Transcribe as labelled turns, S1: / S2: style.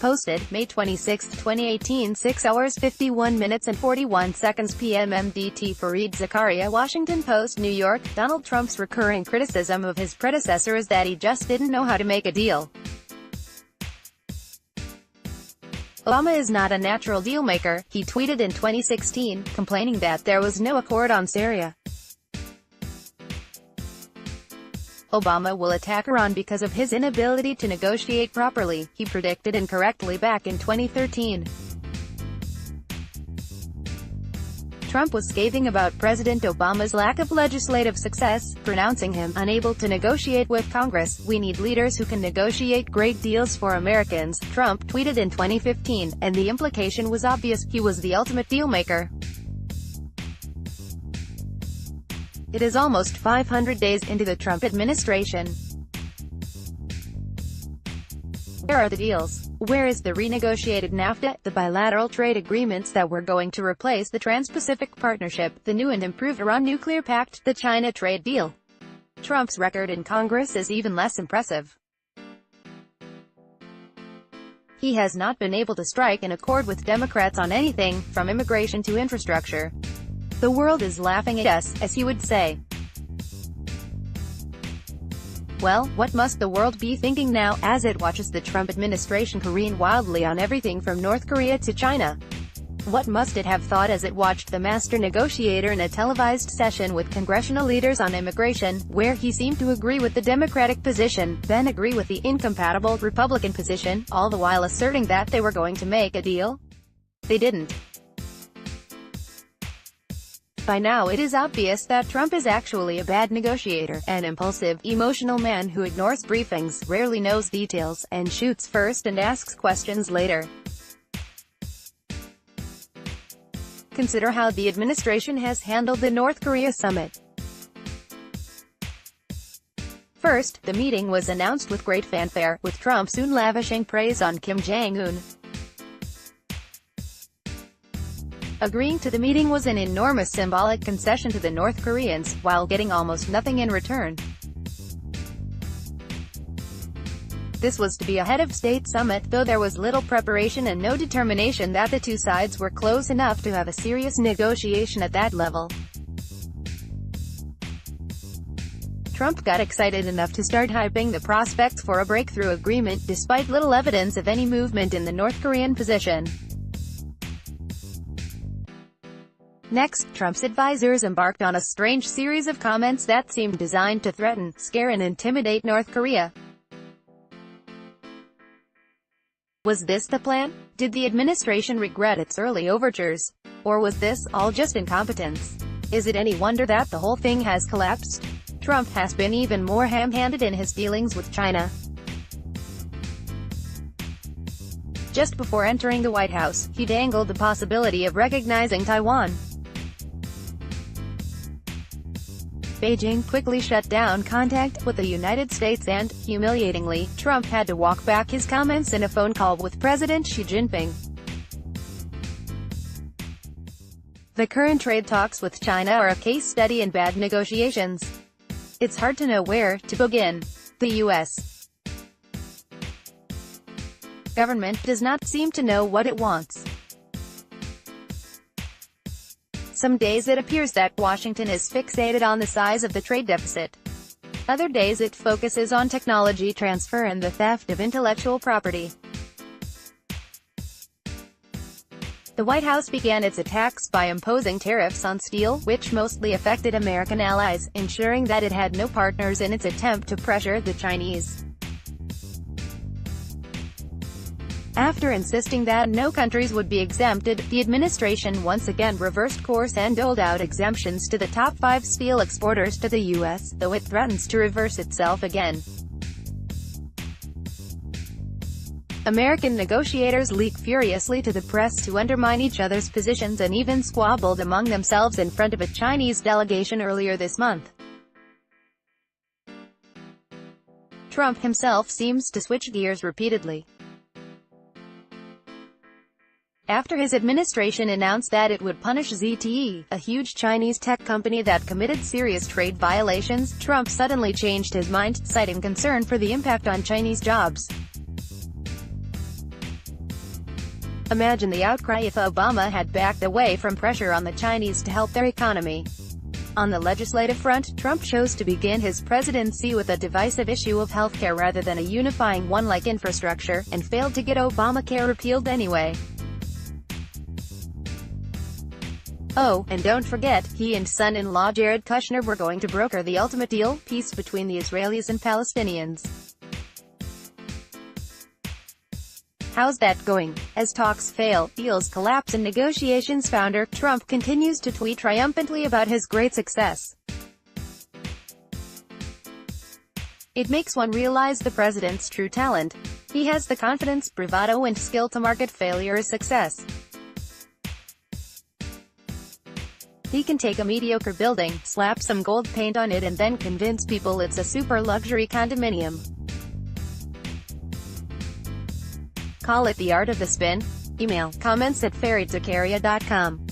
S1: posted, May 26, 2018, 6 hours 51 minutes and 41 seconds p.m. MDT. For read Zakaria, Washington Post, New York. Donald Trump's recurring criticism of his predecessor is that he just didn't know how to make a deal. Obama is not a natural deal-maker, he tweeted in 2016, complaining that there was no accord on Syria. Obama will attack Iran because of his inability to negotiate properly, he predicted incorrectly back in 2013. Trump was scathing about President Obama's lack of legislative success, pronouncing him unable to negotiate with Congress. "We need leaders who can negotiate great deals for Americans," Trump tweeted in 2015, and the implication was obvious: he was the ultimate dealmaker. It is almost 500 days into the Trump administration. Where are the deals? Where is the renegotiated NAFTA, the bilateral trade agreements that were going to replace the Trans-Pacific Partnership, the new and improved Iran nuclear pact, the China trade deal? Trump's record in Congress is even less impressive. He has not been able to strike an accord with Democrats on anything, from immigration to infrastructure. "The world is laughing at us," as he would say. Well, what must the world be thinking now, as it watches the Trump administration careen wildly on everything from North Korea to China? What must it have thought as it watched the master negotiator in a televised session with congressional leaders on immigration, where he seemed to agree with the Democratic position, then agree with the incompatible Republican position, all the while asserting that they were going to make a deal? They didn't. By now it is obvious that Trump is actually a bad negotiator, an impulsive, emotional man who ignores briefings, rarely knows details, and shoots first and asks questions later. Consider how the administration has handled the North Korea summit. First, the meeting was announced with great fanfare, with Trump soon lavishing praise on Kim Jong-un. Agreeing to the meeting was an enormous symbolic concession to the North Koreans, while getting almost nothing in return. This was to be a head-of-state summit, though there was little preparation and no determination that the two sides were close enough to have a serious negotiation at that level. Trump got excited enough to start hyping the prospects for a breakthrough agreement, despite little evidence of any movement in the North Korean position. Next, Trump's advisors embarked on a strange series of comments that seemed designed to threaten, scare and intimidate North Korea. Was this the plan? Did the administration regret its early overtures? Or was this all just incompetence? Is it any wonder that the whole thing has collapsed? Trump has been even more ham-handed in his dealings with China. Just before entering the White House, he dangled the possibility of recognizing Taiwan. Beijing quickly shut down contact with the United States and, humiliatingly, Trump had to walk back his comments in a phone call with President Xi Jinping. The current trade talks with China are a case study in bad negotiations. It's hard to know where to begin. The U.S. government does not seem to know what it wants. Some days it appears that Washington is fixated on the size of the trade deficit. Other days it focuses on technology transfer and the theft of intellectual property. The White House began its attacks by imposing tariffs on steel, which mostly affected American allies, ensuring that it had no partners in its attempt to pressure the Chinese. After insisting that no countries would be exempted, the administration once again reversed course and doled out exemptions to the top 5 steel exporters to the U.S., though it threatens to reverse itself again. American negotiators leak furiously to the press to undermine each other's positions and even squabbled among themselves in front of a Chinese delegation earlier this month. Trump himself seems to switch gears repeatedly. After his administration announced that it would punish ZTE, a huge Chinese tech company that committed serious trade violations, Trump suddenly changed his mind, citing concern for the impact on Chinese jobs. Imagine the outcry if Obama had backed away from pressure on the Chinese to help their economy. On the legislative front, Trump chose to begin his presidency with a divisive issue of healthcare rather than a unifying one like infrastructure, and failed to get Obamacare repealed anyway. Oh, and don't forget, he and son-in-law Jared Kushner were going to broker the ultimate deal, peace between the Israelis and Palestinians. How's that going? As talks fail, deals collapse and negotiations founder, Trump continues to tweet triumphantly about his great success. It makes one realize the president's true talent. He has the confidence, bravado and skill to market failure as success. He can take a mediocre building, slap some gold paint on it and then convince people it's a super luxury condominium. Call it the art of the spin? Email comments@zakaria.com.